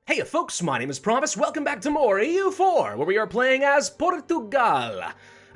Hey folks, my name is Pravus, welcome back to more EU4, where we are playing as Portugal.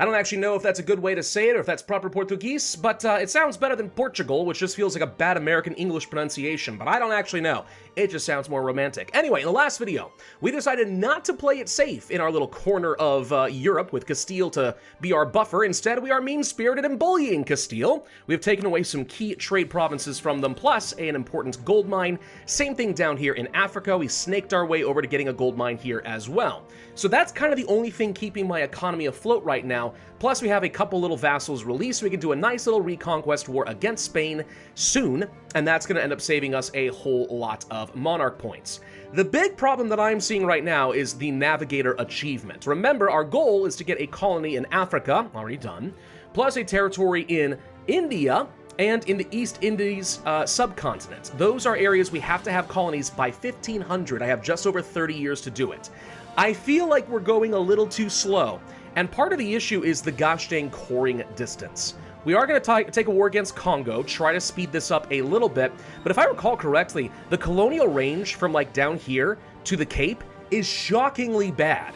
I don't actually know if that's a good way to say it or if that's proper Portuguese, but it sounds better than Portugal, which just feels like a bad American English pronunciation, but I don't actually know. It just sounds more romantic. Anyway, in the last video, we decided not to play it safe in our little corner of Europe with Castile to be our buffer. Instead, we are mean-spirited and bullying Castile. We've taken away some key trade provinces from them, plus an important gold mine. Same thing down here in Africa. We snaked our way over to getting a gold mine here as well. So that's kind of the only thing keeping my economy afloat right now. Plus, we have a couple little vassals released, so we can do a nice little reconquest war against Spain soon, and that's going to end up saving us a whole lot of monarch points. The big problem that I'm seeing right now is the Navigator achievement. Remember, our goal is to get a colony in Africa, already done, plus a territory in India, and in the East Indies subcontinent. Those are areas we have to have colonies by 1500. I have just over 30 years to do it. I feel like we're going a little too slow, and part of the issue is the gosh dang coring distance. We are going to take a war against Congo, try to speed this up a little bit, but if I recall correctly, the colonial range from like down here to the Cape is shockingly bad.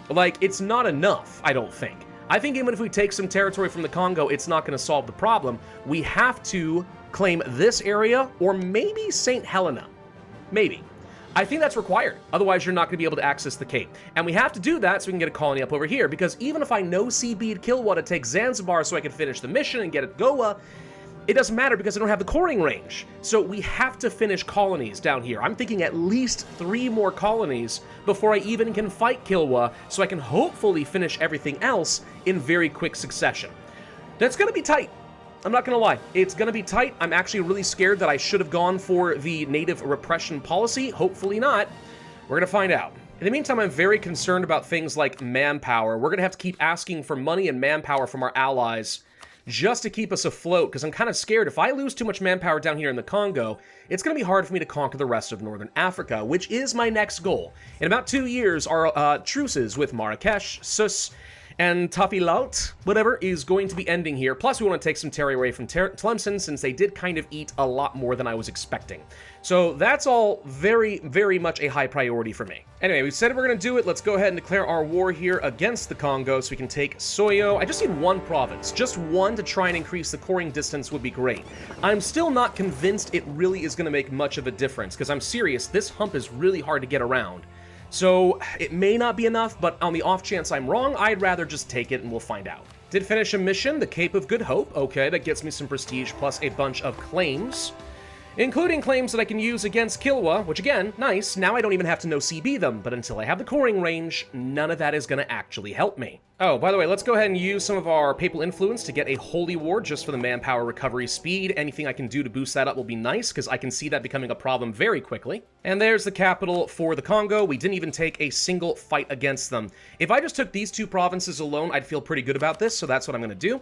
Like, it's not enough, I don't think. I think even if we take some territory from the Congo, it's not going to solve the problem. We have to claim this area or maybe St. Helena. Maybe. I think that's required. Otherwise, you're not going to be able to access the Cape. And we have to do that so we can get a colony up over here, because even if I know Seabead Kilwa to take Zanzibar so I can finish the mission and get it Goa, it doesn't matter because I don't have the coring range. So we have to finish colonies down here. I'm thinking at least 3 more colonies before I even can fight Kilwa, so I can hopefully finish everything else in very quick succession. That's going to be tight. I'm not going to lie. It's going to be tight. I'm actually really scared that I should have gone for the native repression policy. Hopefully not. We're going to find out. In the meantime, I'm very concerned about things like manpower. We're going to have to keep asking for money and manpower from our allies just to keep us afloat, because I'm kind of scared if I lose too much manpower down here in the Congo, it's going to be hard for me to conquer the rest of northern Africa, which is my next goal. In about 2 years, our truces with Marrakesh, Sus, and Tafilaut, whatever, is going to be ending here. Plus, we want to take some territory away from Tlemcen, since they did kind of eat a lot more than I was expecting. So that's all very, very much a high priority for me. Anyway, we said we're going to do it. Let's go ahead and declare our war here against the Congo so we can take Soyo. I just need 1 province. Just 1 to try and increase the coring distance would be great. I'm still not convinced it really is going to make much of a difference, because I'm serious, this hump is really hard to get around. So it may not be enough, but on the off chance I'm wrong, I'd rather just take it and we'll find out. Did finish a mission, the Cape of Good Hope. Okay, that gets me some prestige plus a bunch of claims, including claims that I can use against Kilwa, which again, nice. Now I don't even have to know CB them, but until I have the coring range, none of that is going to actually help me. Oh, by the way, let's go ahead and use some of our papal influence to get a holy war just for the manpower recovery speed. Anything I can do to boost that up will be nice, because I can see that becoming a problem very quickly. And there's the capital for the Congo. We didn't even take a single fight against them. If I just took these 2 provinces alone, I'd feel pretty good about this, so that's what I'm going to do.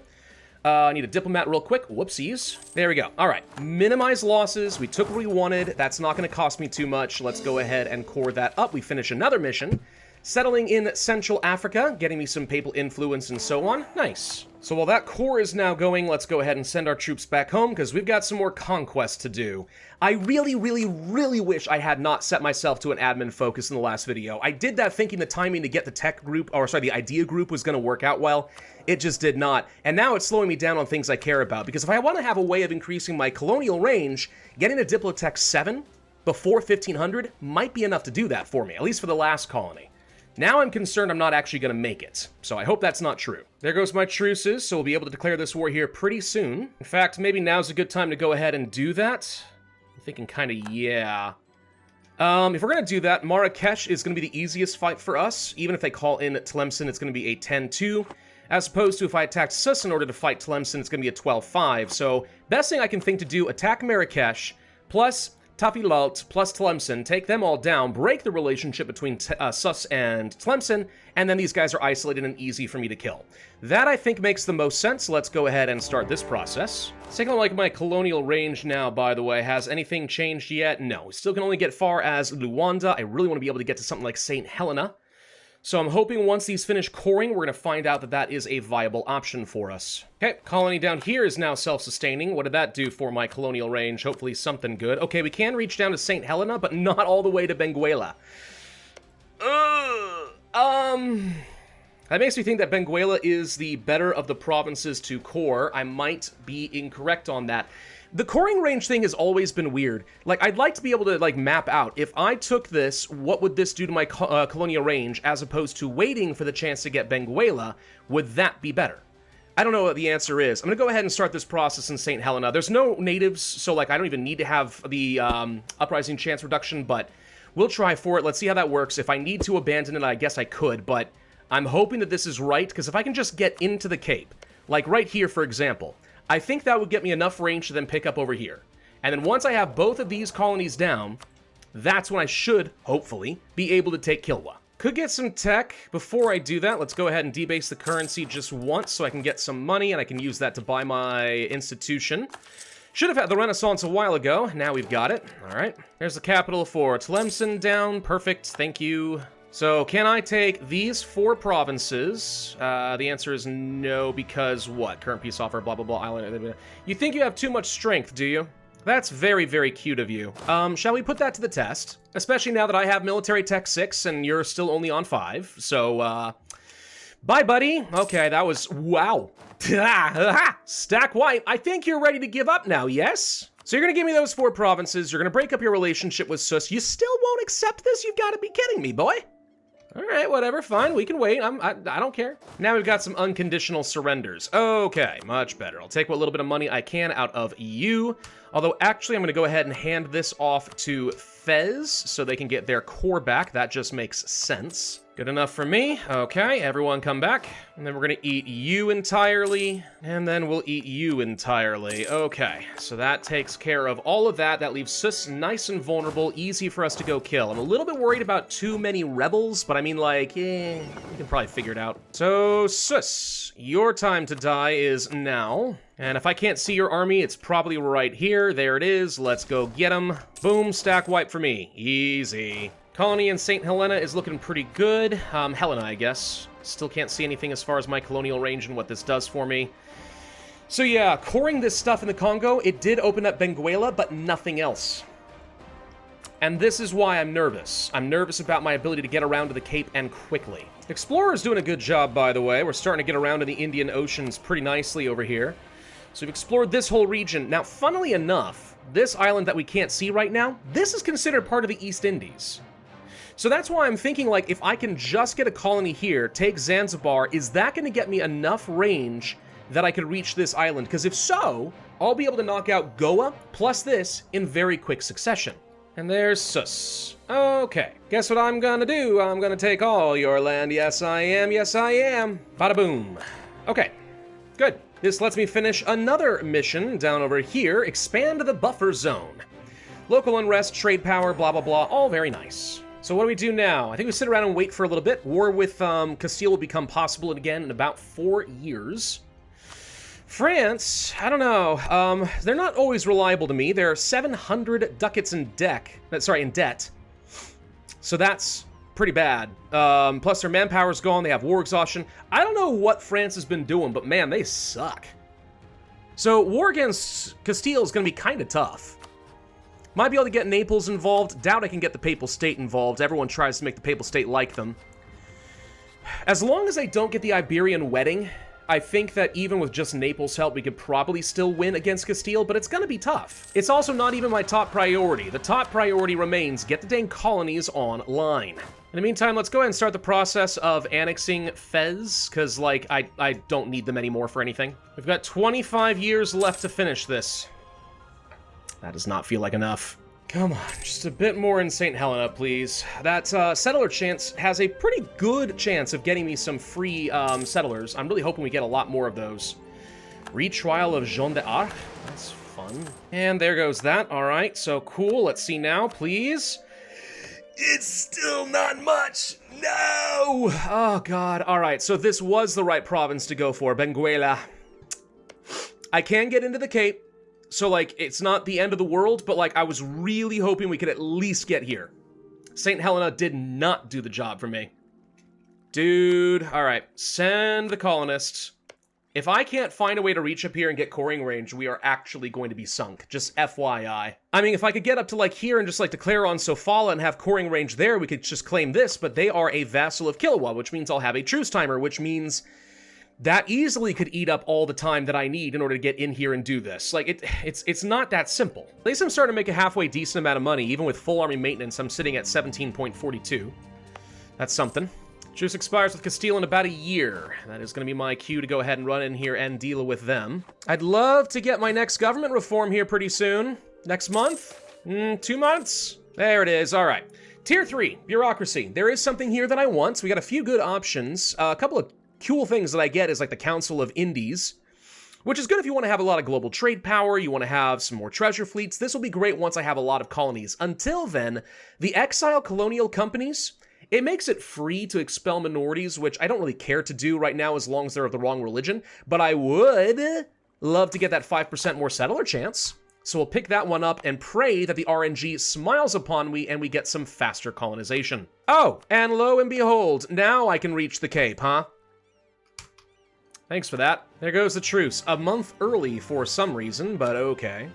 I need a diplomat real quick. Whoopsies. There we go. All right. Minimize losses. We took what we wanted. That's not going to cost me too much. Let's go ahead and core that up. We finish another mission. Settling in Central Africa, getting me some papal influence and so on. Nice. So while that core is now going, let's go ahead and send our troops back home, because we've got some more conquests to do. I really, really, really wish I had not set myself to an admin focus in the last video. I did that thinking the timing to get the tech group, or sorry, the idea group was going to work out well. It just did not. And now it's slowing me down on things I care about, because if I want to have a way of increasing my colonial range, getting a Diplotech 7 before 1500 might be enough to do that for me, at least for the last colony. Now I'm concerned I'm not actually going to make it, so I hope that's not true. There goes my truces, so we'll be able to declare this war here pretty soon. In fact, maybe now's a good time to go ahead and do that. I'm thinking kind of, yeah. If we're going to do that, Marrakesh is going to be the easiest fight for us. Even if they call in Tlemcen, it's going to be a 10-2. As opposed to if I attacked Sus in order to fight Tlemcen, it's going to be a 12-5. So, best thing I can think to do, attack Marrakesh, plus Tafilaut plus Tlemcen, take them all down, break the relationship between Sus and Tlemcen, and then these guys are isolated and easy for me to kill. That, I think, makes the most sense. Let's go ahead and start this process. Taking a look at my colonial range now, by the way. Has anything changed yet? No. We still can only get far as Luanda. I really want to be able to get to something like St. Helena. So I'm hoping once these finish coring, we're going to find out that that is a viable option for us. Okay, colony down here is now self-sustaining. What did that do for my colonial range? Hopefully something good. Okay, we can reach down to St. Helena, but not all the way to Benguela. That makes me think that Benguela is the better of the provinces to core. I might be incorrect on that. The coring range thing has always been weird. Like, I'd like to be able to, like, map out, if I took this, what would this do to my colonial range, as opposed to waiting for the chance to get Benguela? Would that be better? I don't know what the answer is. I'm gonna go ahead and start this process in St. Helena. There's no natives, so, like, I don't even need to have the uprising chance reduction, but we'll try for it. Let's see how that works. If I need to abandon it, I guess I could, but I'm hoping that this is right, because if I can just get into the Cape, like right here, for example, I think that would get me enough range to then pick up over here. And then once I have both of these colonies down, that's when I should, hopefully, be able to take Kilwa. Could get some tech. Before I do that, let's go ahead and debase the currency just once so I can get some money, and I can use that to buy my institution. Should have had the Renaissance a while ago. Now we've got it. All right. There's the capital for Tlemcen down. Perfect. Thank you. So, can I take these 4 provinces? The answer is no, because what? Current peace offer, blah, blah, blah, island. You think you have too much strength, do you? That's very, very cute of you. Shall we put that to the test? Especially now that I have military tech 6 and you're still only on 5. So, bye, buddy. Okay, that was, wow. Stack white. I think you're ready to give up now, yes? So you're gonna give me those 4 provinces, you're gonna break up your relationship with Sus. You still won't accept this? You've gotta be kidding me, boy. All right, whatever, fine, we can wait. I don't care. Now we've got some unconditional surrenders. Okay, much better. I'll take what little bit of money I can out of EU. Although, actually, I'm going to go ahead and hand this off to Fez so they can get their core back. That just makes sense. Good enough for me. Okay, everyone come back. And then we're going to eat you entirely. And then we'll eat you entirely. Okay, so that takes care of all of that. That leaves Sus nice and vulnerable, easy for us to go kill. I'm a little bit worried about too many rebels, but I mean, like, we can probably figure it out. So, Sus, your time to die is now. And if I can't see your army, it's probably right here. There it is. Let's go get them. Boom, stack wipe for me. Easy. Colony in St. Helena is looking pretty good. Helena, I guess. Still can't see anything as far as my colonial range and what this does for me. So yeah, coring this stuff in the Congo, it did open up Benguela, but nothing else. And this is why I'm nervous. I'm nervous about my ability to get around to the Cape and quickly. Explorer's doing a good job, by the way. We're starting to get around in the Indian Oceans pretty nicely over here. So we've explored this whole region. Now, funnily enough, this island that we can't see right now, this is considered part of the East Indies. So that's why I'm thinking, like, if I can just get a colony here, take Zanzibar, is that going to get me enough range that I could reach this island? Because if so, I'll be able to knock out Goa plus this in very quick succession. And there's Sus. Okay, guess what I'm gonna do? I'm gonna take all your land. Yes, I am. Yes, I am. Bada boom. Okay, good. This lets me finish another mission down over here. Expand the buffer zone. Local unrest, trade power, blah, blah, blah. All very nice. So what do we do now? I think we sit around and wait for a little bit. War with Castile will become possible again in about 4 years. France, I don't know. They're not always reliable to me. They're 700 ducats in debt. So that's pretty bad. Plus their manpower's gone. They have war exhaustion. I don't know what France has been doing, but man, they suck. So war against Castile is going to be kind of tough. Might be able to get Naples involved. Doubt I can get the Papal State involved. Everyone tries to make the Papal State like them. As long as I don't get the Iberian wedding, I think that even with just Naples' help, we could probably still win against Castile, but it's gonna be tough. It's also not even my top priority. The top priority remains get the dang colonies online. In the meantime, let's go ahead and start the process of annexing Fez, because, like, I don't need them anymore for anything. We've got 25 years left to finish this. That does not feel like enough. Come on, just a bit more in St. Helena, please. That settler chance has a pretty good chance of getting me some free settlers. I'm really hoping we get a lot more of those. Retrial of Jean d'Arc. That's fun. And there goes that. All right, so cool. Let's see now, please. It's still not much. No! Oh, God. All right, so this was the right province to go for, Benguela. I can get into the Cape. So, like, it's not the end of the world, but, like, I was really hoping we could at least get here. St. Helena did not do the job for me. Dude, alright. Send the colonists. If I can't find a way to reach up here and get coring range, we are actually going to be sunk. Just FYI. I mean, if I could get up to, like, here and just, like, declare on Sofala and have coring range there, we could just claim this, but they are a vassal of Kilwa, which means I'll have a truce timer, which means that easily could eat up all the time that I need in order to get in here and do this. Like, it's not that simple. At least I'm starting to make a halfway decent amount of money. Even with full army maintenance, I'm sitting at 17.42. That's something. Truce expires with Castile in about a year. That is going to be my cue to go ahead and run in here and deal with them. I'd love to get my next government reform here pretty soon. Next month? 2 months? There it is. All right. Tier 3, bureaucracy. There is something here that I want. So we got a few good options. A couple of cool things that I get is like the Council of Indies, which is good if you want to have a lot of global trade power, you want to have some more treasure fleets. This will be great once I have a lot of colonies. Until then, the exile colonial companies, it makes it free to expel minorities, which I don't really care to do right now as long as they're of the wrong religion, but I would love to get that 5% more settler chance. So we'll pick that one up and pray that the RNG smiles upon me and we get some faster colonization. Oh, and lo and behold, now I can reach the Cape, huh? Thanks for that. There goes the truce. A month early for some reason, but okay.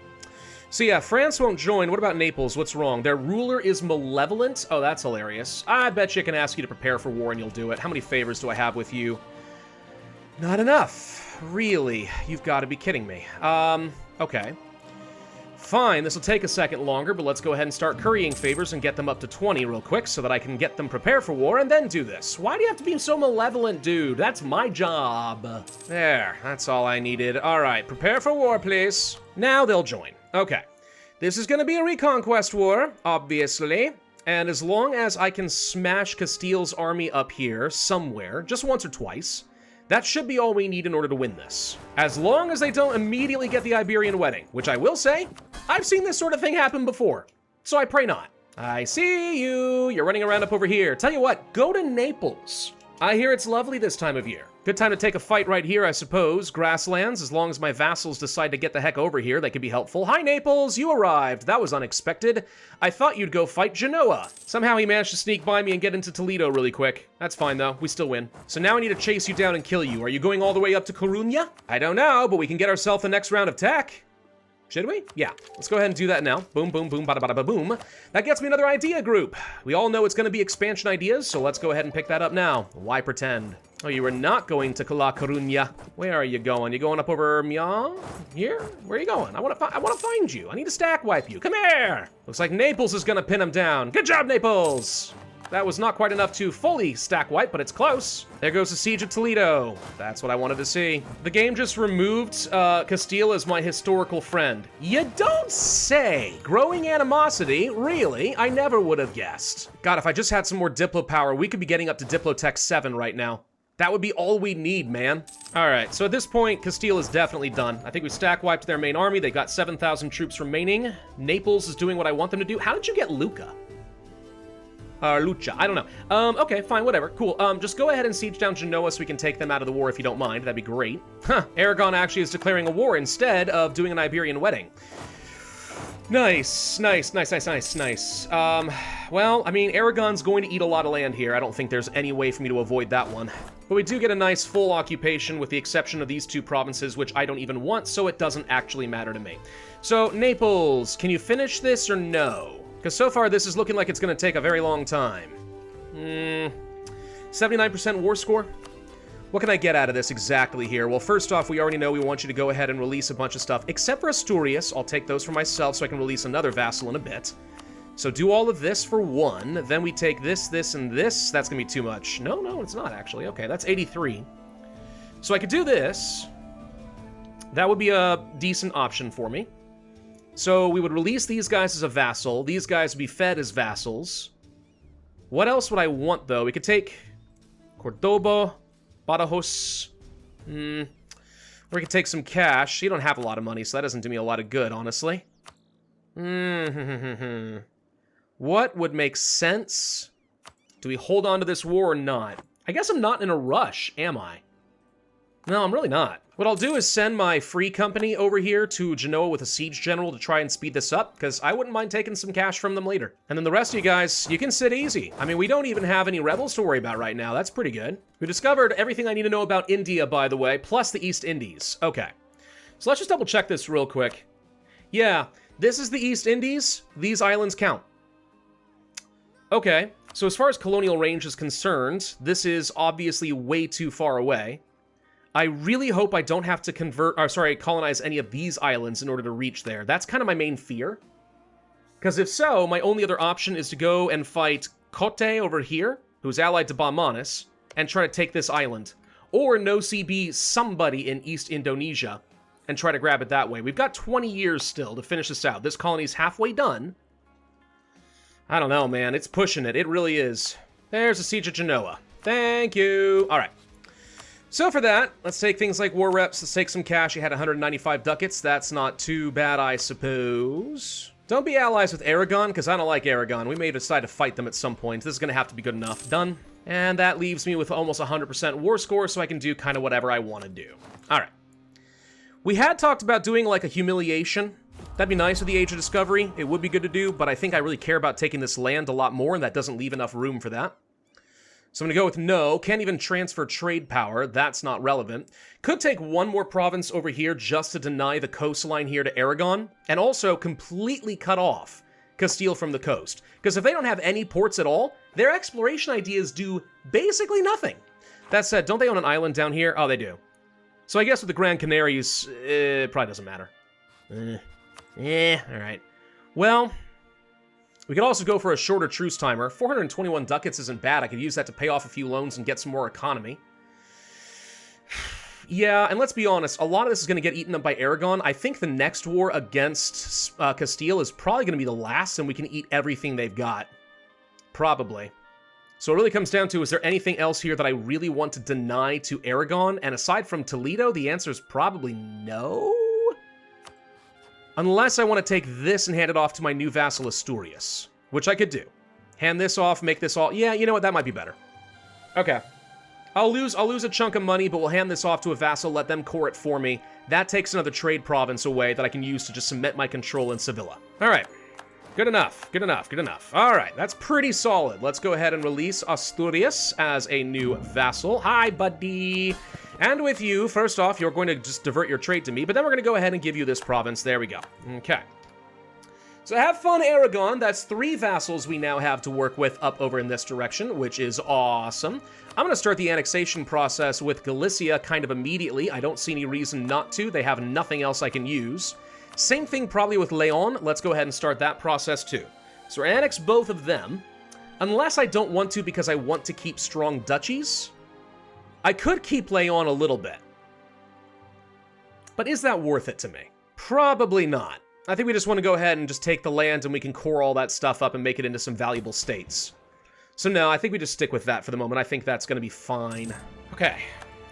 So yeah, France won't join. What about Naples? What's wrong? Their ruler is malevolent? Oh, that's hilarious. I bet you can ask you to prepare for war and you'll do it. How many favors do I have with you? Not enough. Really? You've got to be kidding me. Okay. Fine, this will take a second longer, but let's go ahead and start currying favors and get them up to 20 real quick so that I can get them prepared for war and then do this. Why do you have to be so malevolent, dude? That's my job. There, that's all I needed. All right, prepare for war, please. Now they'll join. Okay. This is going to be a reconquest war, obviously. And as long as I can smash Castile's army up here somewhere, just once or twice, that should be all we need in order to win this. As long as they don't immediately get the Iberian wedding, which I will say, I've seen this sort of thing happen before, so I pray not. I see you. You're running around up over here. Tell you what, go to Naples. I hear it's lovely this time of year. Good time to take a fight right here, I suppose. Grasslands, as long as my vassals decide to get the heck over here, they could be helpful. Hi, Naples, you arrived. That was unexpected. I thought you'd go fight Genoa. Somehow he managed to sneak by me and get into Toledo really quick. That's fine, though. We still win. So now I need to chase you down and kill you. Are you going all the way up to Coruña? I don't know, but we can get ourselves the next round of tech. Should we? Yeah. Let's go ahead and do that now. Boom, boom, boom, bada, bada, ba, boom. That gets me another idea group. We all know it's going to be expansion ideas, so let's go ahead and pick that up now. Why pretend? Oh, you were not going to La Coruña. Where are you going? You going up over Mian? Here? Where are you going? I want to find you. I need to stack wipe you. Come here. Looks like Naples is going to pin him down. Good job, Naples. That was not quite enough to fully stack wipe, but it's close. There goes the Siege of Toledo. That's what I wanted to see. The game just removed Castile as my historical friend. You don't say. Growing animosity? Really? I never would have guessed. God, if I just had some more Diplo power, we could be getting up to Diplotech 7 right now. That would be all we need, man. All right, so at this point, Castile is definitely done. I think we stack wiped their main army. They got 7,000 troops remaining. Naples is doing what I want them to do. How did you get Lucca? Lucha, I don't know. Okay, fine, whatever, cool. Just go ahead and siege down Genoa so we can take them out of the war if you don't mind. That'd be great. Huh, Aragon actually is declaring a war instead of doing an Iberian wedding. Nice, nice, nice, nice, nice, nice. Well, I mean, Aragon's going to eat a lot of land here. I don't think there's any way for me to avoid that one. But we do get a nice full occupation with the exception of these two provinces, which I don't even want, so it doesn't actually matter to me. So, Naples, can you finish this or no? Because so far, this is looking like it's going to take a very long time. 79% war score? What can I get out of this exactly here? Well, first off, we already know we want you to go ahead and release a bunch of stuff, except for Asturias. I'll take those for myself so I can release another vassal in a bit. So do all of this for one. Then we take this, this, and this. That's going to be too much. No, no, it's not, actually. Okay, that's 83. So I could do this. That would be a decent option for me. So we would release these guys as a vassal. These guys would be fed as vassals. What else would I want, though? We could take Cordoba, Badajoz. We could take some cash. You don't have a lot of money, so that doesn't do me a lot of good, honestly. What would make sense? Do we hold on to this war or not? I guess I'm not in a rush, am I? No, I'm really not. What I'll do is send my free company over here to Genoa with a siege general to try and speed this up, because I wouldn't mind taking some cash from them later. And then the rest of you guys, you can sit easy. I mean, we don't even have any rebels to worry about right now. That's pretty good. We discovered everything I need to know about India, by the way, plus the East Indies. Okay. So let's just double check this real quick. Yeah, this is the East Indies. These islands count. Okay. So as far as colonial range is concerned, this is obviously way too far away. I really hope I don't have to colonize any of these islands in order to reach there. That's kind of my main fear. Because if so, my only other option is to go and fight Kotte over here, who's allied to Baumanis, and try to take this island. Or no-CB somebody in East Indonesia, and try to grab it that way. We've got 20 years still to finish this out. This colony's halfway done. I don't know, man. It's pushing it. It really is. There's a siege of Genoa. Thank you. All right. So for that, let's take things like war reps. Let's take some cash. You had 195 ducats. That's not too bad, I suppose. Don't be allies with Aragon, because I don't like Aragon. We may decide to fight them at some point. This is going to have to be good enough. Done. And that leaves me with almost 100% war score, so I can do kind of whatever I want to do. All right. We had talked about doing like a humiliation. That'd be nice with the Age of Discovery. It would be good to do, but I think I really care about taking this land a lot more, and that doesn't leave enough room for that. So I'm going to go with no. Can't even transfer trade power. That's not relevant. Could take one more province over here just to deny the coastline here to Aragon, and also completely cut off Castile from the coast. Because if they don't have any ports at all, their exploration ideas do basically nothing. That said, don't they own an island down here? Oh, they do. So I guess with the Grand Canaries, it probably doesn't matter. Alright. Well, we could also go for a shorter truce timer. 421 ducats isn't bad. I could use that to pay off a few loans and get some more economy. Yeah, and let's be honest, a lot of this is going to get eaten up by Aragon. I think the next war against Castile is probably going to be the last, and we can eat everything they've got. Probably. So it really comes down to, is there anything else here that I really want to deny to Aragon? And aside from Toledo, the answer is probably no? Unless I want to take this and hand it off to my new vassal Asturias, which I could do. Hand this off, make this all... Yeah, you know what? That might be better. Okay. I'll lose a chunk of money, but we'll hand this off to a vassal, let them core it for me. That takes another trade province away that I can use to just cement my control in Sevilla. All right. Good enough, good enough, good enough. All right, that's pretty solid. Let's go ahead and release Asturias as a new vassal. Hi, buddy. And with you, first off, you're going to just divert your trade to me, but then we're going to go ahead and give you this province. There we go. Okay. So have fun, Aragon. That's 3 vassals we now have to work with up over in this direction, which is awesome. I'm going to start the annexation process with Galicia kind of immediately. I don't see any reason not to. They have nothing else I can use. Same thing probably with Leon. Let's go ahead and start that process too. So we're annex both of them. Unless I don't want to because I want to keep strong duchies. I could keep Leon a little bit. But is that worth it to me? Probably not. I think we just want to go ahead and just take the land and we can core all that stuff up and make it into some valuable states. So no, I think we just stick with that for the moment. I think that's going to be fine. Okay.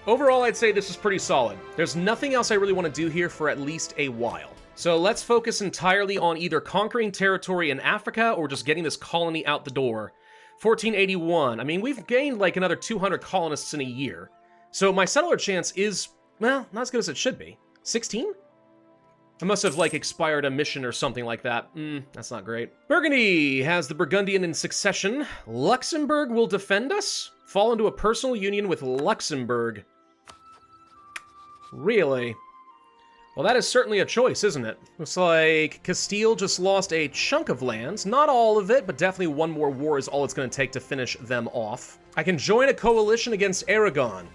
Overall, I'd say this is pretty solid. There's nothing else I really want to do here for at least a while. So let's focus entirely on either conquering territory in Africa or just getting this colony out the door. 1481. I mean, we've gained like another 200 colonists in a year. So my settler chance is, well, not as good as it should be. 16? I must have like expired a mission or something like that. That's not great. Burgundy has the Burgundian in succession. Luxembourg will defend us? Fall into a personal union with Luxembourg. Really? Well, that is certainly a choice, isn't it? Looks like Castile just lost a chunk of lands. Not all of it, but definitely one more war is all it's going to take to finish them off. I can join a coalition against Aragon.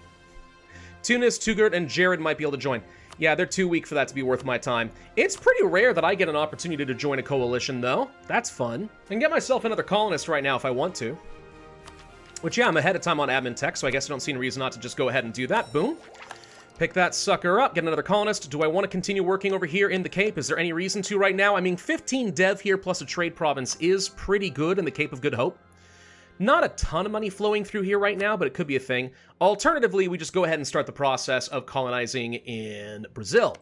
Tunis, Tugert, and Jared might be able to join. Yeah, they're too weak for that to be worth my time. It's pretty rare that I get an opportunity to join a coalition, though. That's fun. I can get myself another colonist right now if I want to. Which, yeah, I'm ahead of time on admin tech, so I guess I don't see any reason not to just go ahead and do that. Boom. Pick that sucker up, get another colonist. Do I want to continue working over here in the Cape? Is there any reason to right now? I mean, 15 dev here plus a trade province is pretty good in the Cape of Good Hope. Not a ton of money flowing through here right now, but it could be a thing. Alternatively, we just go ahead and start the process of colonizing in Brazil,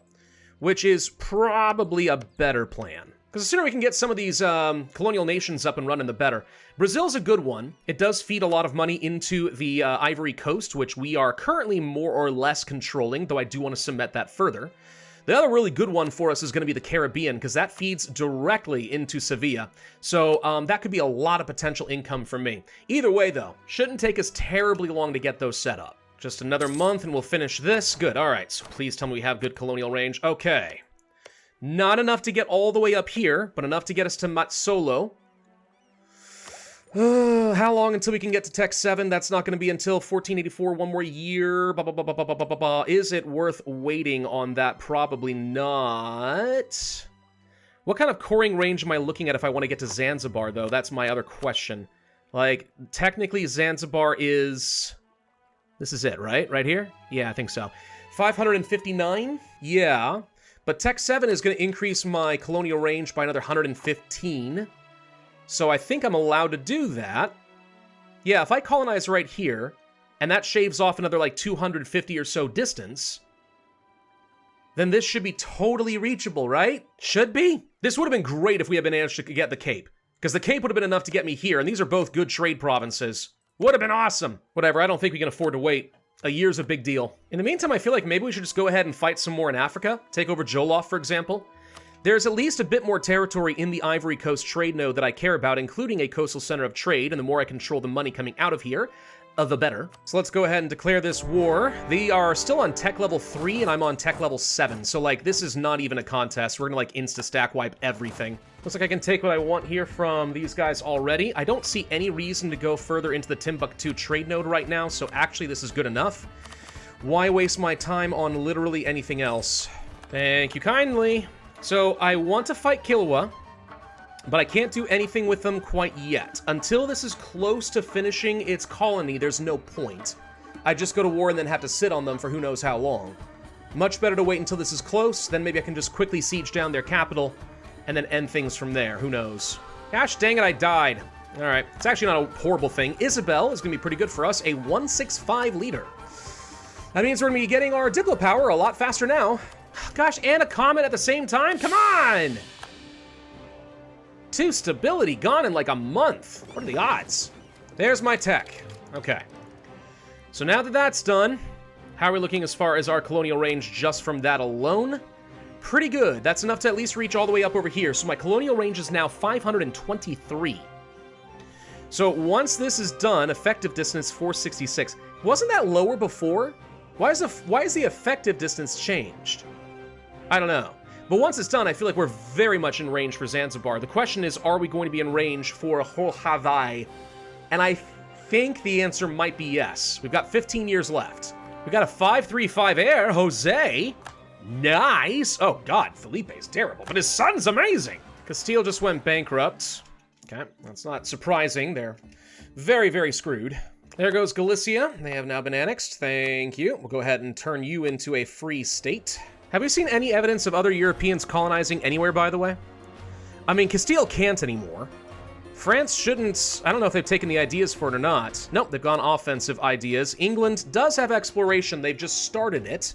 which is probably a better plan. Because the sooner we can get some of these colonial nations up and running, the better. Brazil's a good one. It does feed a lot of money into the Ivory Coast, which we are currently more or less controlling, though I do want to cement that further. The other really good one for us is going to be the Caribbean, because that feeds directly into Sevilla. So that could be a lot of potential income for me. Either way, though, shouldn't take us terribly long to get those set up. Just another month and we'll finish this. Good, all right, so please tell me we have good colonial range. Okay. Not enough to get all the way up here, but enough to get us to Matsolo. How long until we can get to Tech 7? That's not going to be until 1484, one more year. Is it worth waiting on that? Probably not. What kind of coring range am I looking at if I want to get to Zanzibar, though? That's my other question. Like, technically Zanzibar is... This is it, right? Right here? Yeah, I think so. 559? Yeah. But Tech 7 is going to increase my colonial range by another 115. So I think I'm allowed to do that. Yeah, if I colonize right here, and that shaves off another like 250 or so distance, then this should be totally reachable, right? Should be. This would have been great if we had been managed to get the Cape, because the Cape would have been enough to get me here, and these are both good trade provinces. Would have been awesome. Whatever, I don't think we can afford to wait. A year's a big deal. In the meantime, I feel like maybe we should just go ahead and fight some more in Africa. Take over Jolof, for example. There's at least a bit more territory in the Ivory Coast trade node that I care about, including a coastal center of trade, and the more I control the money coming out of here, the better. So let's go ahead and declare this war. They are still on tech level 3, and I'm on tech level 7, so like, this is not even a contest. We're gonna like insta-stack wipe everything. Looks like I can take what I want here from these guys already. I don't see any reason to go further into the Timbuktu trade node right now, so actually this is good enough. Why waste my time on literally anything else? Thank you kindly. So I want to fight Kilwa, but I can't do anything with them quite yet. Until this is close to finishing its colony, there's no point. I just go to war and then have to sit on them for who knows how long. Much better to wait until this is close, then maybe I can just quickly siege down their capital and then end things from there, who knows. Gosh dang it, I died. All right, it's actually not a horrible thing. Isabel is gonna be pretty good for us, a 165 leader. That means we're gonna be getting our Diplo power a lot faster now. Gosh, and a comet at the same time? Come on! 2 stability gone in like a month. What are the odds? There's my tech. Okay. So now that that's done, how are we looking as far as our colonial range just from that alone? Pretty good. That's enough to at least reach all the way up over here. So my colonial range is now 523. So once this is done, effective distance 466. Wasn't that lower before? Why is the effective distance changed? I don't know. But once it's done, I feel like we're very much in range for Zanzibar. The question is, are we going to be in range for Hawaii? And I think the answer might be yes. We've got 15 years left. We got a 535 heir, Jose. Nice. Oh God, Felipe's terrible, but his son's amazing. Castile just went bankrupt. Okay, that's not surprising. They're very, very screwed. There goes Galicia. They have now been annexed. Thank you. We'll go ahead and turn you into a free state. Have we seen any evidence of other Europeans colonizing anywhere, by the way? I mean, Castile can't anymore. France shouldn't... I don't know if they've taken the ideas for it or not. Nope, they've gone offensive ideas. England does have exploration. They've just started it.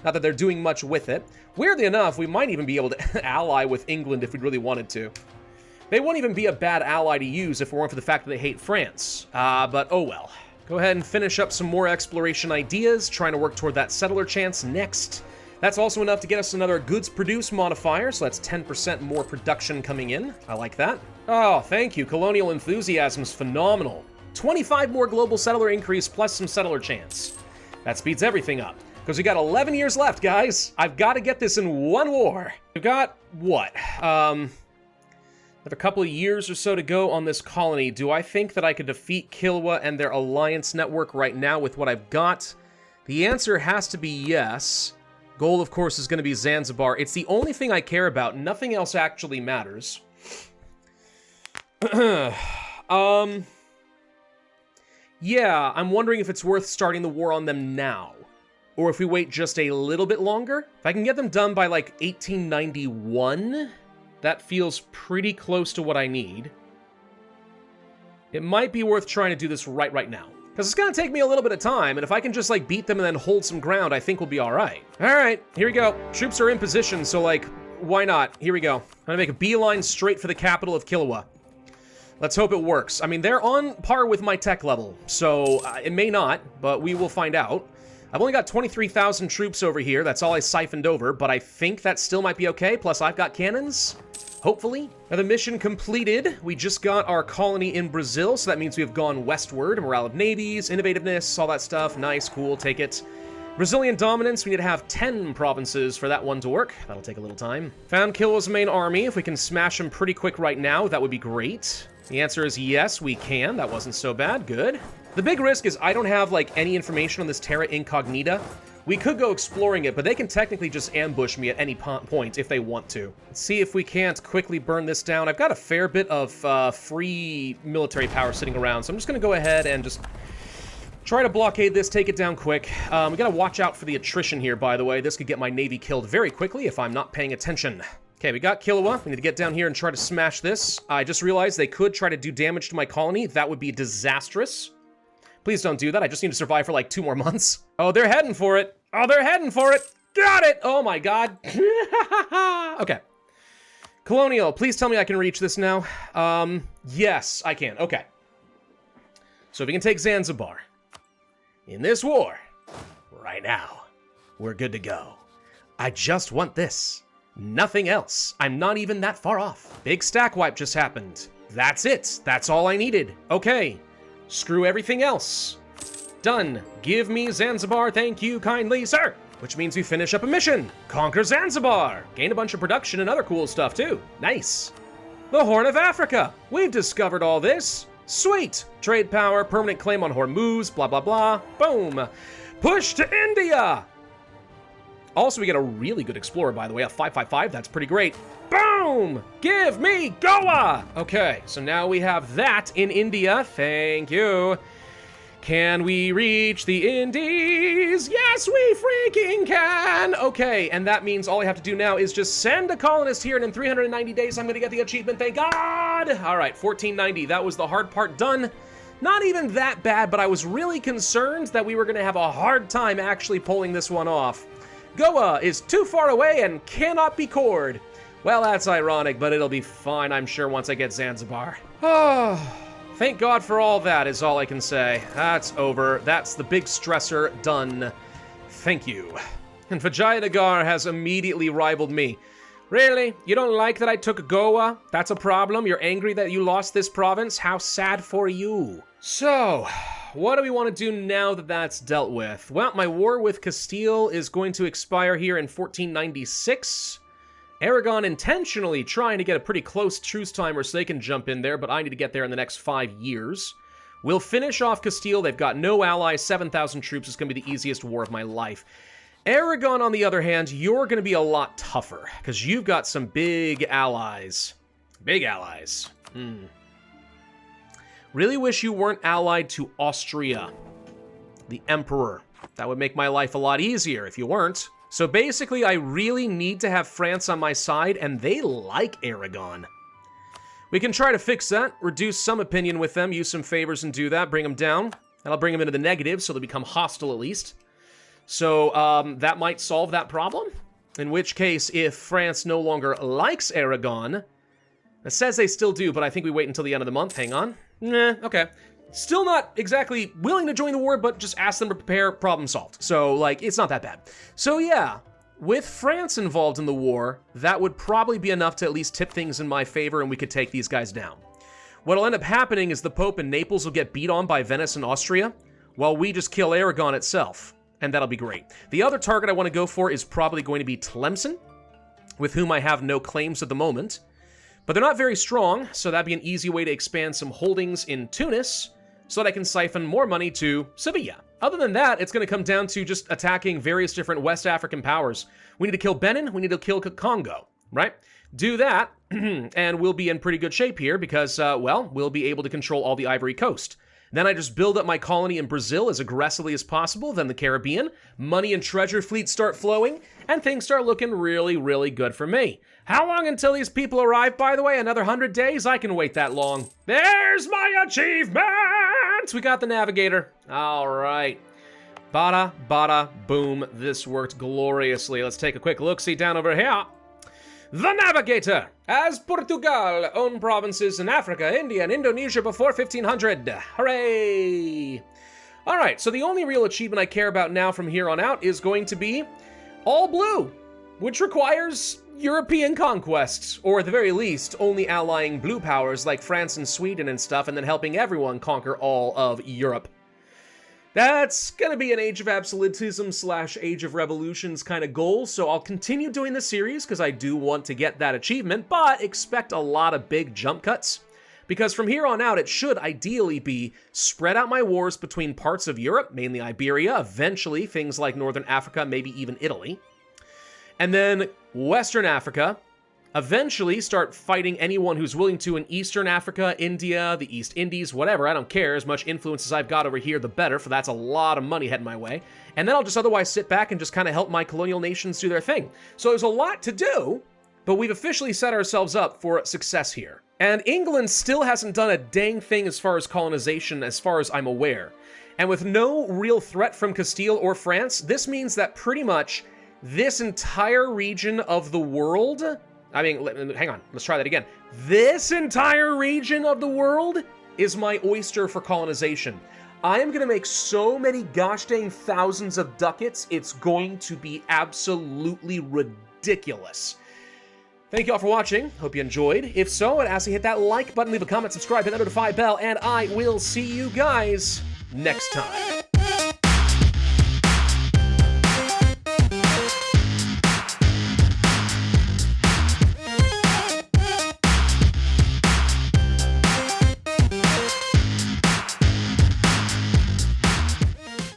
Not that they're doing much with it. Weirdly enough, we might even be able to ally with England if we really wanted to. They wouldn't even be a bad ally to use if it weren't for the fact that they hate France. But oh well. Go ahead and finish up some more exploration ideas, trying to work toward that settler chance next. That's also enough to get us another goods produced modifier, so that's 10% more production coming in. I like that. Oh, thank you. Colonial enthusiasm's phenomenal. 25 more global settler increase plus some settler chance. That speeds everything up. Because we got 11 years left, guys. I've got to get this in one war. We've got, what? Another couple of years or so to go on this colony. Do I think that I could defeat Kilwa and their alliance network right now with what I've got? The answer has to be yes. Goal, of course, is going to be Zanzibar. It's the only thing I care about. Nothing else actually matters. Yeah, I'm wondering if it's worth starting the war on them now. Or if we wait just a little bit longer. If I can get them done by, like, 1891, that feels pretty close to what I need. It might be worth trying to do this right now. Because it's going to take me a little bit of time, and if I can just, like, beat them and then hold some ground, I think we'll be all right. All right, here we go. Troops are in position, so, like, why not? Here we go. I'm gonna make a beeline straight for the capital of Kilwa. Let's hope it works. I mean, they're on par with my tech level, so it may not, but we will find out. I've only got 23,000 troops over here. That's all I siphoned over, but I think that still might be okay. Plus, I've got cannons, hopefully. Now, the mission completed. We just got our colony in Brazil, so that means we have gone westward. Morale of navies, innovativeness, all that stuff. Nice, cool, take it. Brazilian dominance, we need to have 10 provinces for that one to work. That'll take a little time. Found Kilwa's main army. If we can smash them pretty quick right now, that would be great. The answer is yes, we can. That wasn't so bad. Good. The big risk is I don't have, like, any information on this Terra Incognita. We could go exploring it, but they can technically just ambush me at any point if they want to. Let's see if we can't quickly burn this down. I've got a fair bit of free military power sitting around, so I'm just going to go ahead and just try to blockade this, take it down quick. We got to watch out for the attrition here, by the way. This could get my navy killed very quickly if I'm not paying attention. Okay, we got Kilwa. We need to get down here and try to smash this. I just realized they could try to do damage to my colony. That would be disastrous. Please don't do that. I just need to survive for like 2 more months. Oh, they're heading for it. Oh, they're heading for it. Got it. Oh my God. Okay. Colonial, please tell me I can reach this now. Yes, I can. Okay. So if we can take Zanzibar in this war right now, we're good to go. I just want this. Nothing else. I'm not even that far off. Big stack wipe just happened. That's it. That's all I needed. Okay. Screw everything else. Done. Give me Zanzibar, thank you kindly, sir. Which means we finish up a mission. Conquer Zanzibar. Gain a bunch of production and other cool stuff, too. Nice. The Horn of Africa. We've discovered all this. Sweet. Trade power, permanent claim on Hormuz, blah, blah, blah. Boom. Push to India. Also, we get a really good explorer, by the way, a 555. That's pretty great. Boom! Give me Goa! Okay, so now we have that in India. Thank you. Can we reach the Indies? Yes, we freaking can! Okay, and that means all I have to do now is just send a colonist here, and in 390 days, I'm gonna get the achievement, thank God! All right, 1490, that was the hard part done. Not even that bad, but I was really concerned that we were gonna have a hard time actually pulling this one off. Goa is too far away and cannot be cored. Well, that's ironic, but it'll be fine, I'm sure, once I get Zanzibar. Oh, thank God for all that is all I can say. That's over. That's the big stressor done. Thank you. And Vijayanagar has immediately rivaled me. Really? You don't like that I took Goa? That's a problem? You're angry that you lost this province? How sad for you. So, what do we want to do now that that's dealt with? Well, my war with Castile is going to expire here in 1496. Aragon intentionally trying to get a pretty close truce timer so they can jump in there, but I need to get there in the next 5 years. We'll finish off Castile. They've got no allies, 7,000 troops. It's going to be the easiest war of my life. Aragon, on the other hand, you're going to be a lot tougher, because you've got some big allies. Big allies. Really wish you weren't allied to Austria, the Emperor. That would make my life a lot easier if you weren't. So basically, I really need to have France on my side, and they like Aragon. We can try to fix that, reduce some opinion with them, use some favors and do that, bring them down. That'll bring them into the negative, so they'll become hostile at least. So that might solve that problem. In which case, if France no longer likes Aragon, it says they still do, but I think we wait until the end of the month. Hang on. Nah, okay. Still not exactly willing to join the war, but just ask them to prepare, problem solved. So, like, it's not that bad. So, yeah, with France involved in the war, that would probably be enough to at least tip things in my favor, and we could take these guys down. What'll end up happening is the Pope in Naples will get beat on by Venice and Austria, while we just kill Aragon itself, and that'll be great. The other target I want to go for is probably going to be Tlemcen, with whom I have no claims at the moment. But they're not very strong, so that'd be an easy way to expand some holdings in Tunis, so that I can siphon more money to Sevilla. Other than that, it's going to come down to just attacking various different West African powers. We need to kill Benin, we need to kill Congo, right? Do that, and we'll be in pretty good shape here because, well, we'll be able to control all the Ivory Coast. Then I just build up my colony in Brazil as aggressively as possible, then the Caribbean, money and treasure fleets start flowing, and things start looking really, really good for me. How long until these people arrive, by the way? Another 100 days? I can wait that long. There's my achievement! We got the Navigator. All right. Bada, bada, boom. This worked gloriously. Let's take a quick look-see down over here. The Navigator! As Portugal owned provinces in Africa, India, and Indonesia before 1500. Hooray! Alright, so the only real achievement I care about now from here on out is going to be all blue, which requires European conquests, or at the very least, only allying blue powers like France and Sweden and stuff, and then helping everyone conquer all of Europe. That's gonna be an Age of Absolutism / Age of Revolutions kind of goal, so I'll continue doing the series because I do want to get that achievement, but expect a lot of big jump cuts. Because from here on out, it should ideally be spread out my wars between parts of Europe, mainly Iberia, eventually things like Northern Africa, maybe even Italy. And then Western Africa, eventually start fighting anyone who's willing to in Eastern Africa, India, the East Indies, whatever. I don't care. As much influence as I've got over here, the better, for that's a lot of money heading my way. And then I'll just otherwise sit back and just kind of help my colonial nations do their thing. So there's a lot to do, but we've officially set ourselves up for success here. And England still hasn't done a dang thing as far as colonization, as far as I'm aware. And with no real threat from Castile or France, this means that pretty much this entire region of the world... I mean, hang on, let's try that again. This entire region of the world is my oyster for colonization. I am gonna make so many gosh dang thousands of ducats, it's going to be absolutely ridiculous. Thank you all for watching, hope you enjoyed. If so, I'd ask you to hit that like button, leave a comment, subscribe, hit that notify bell, and I will see you guys next time.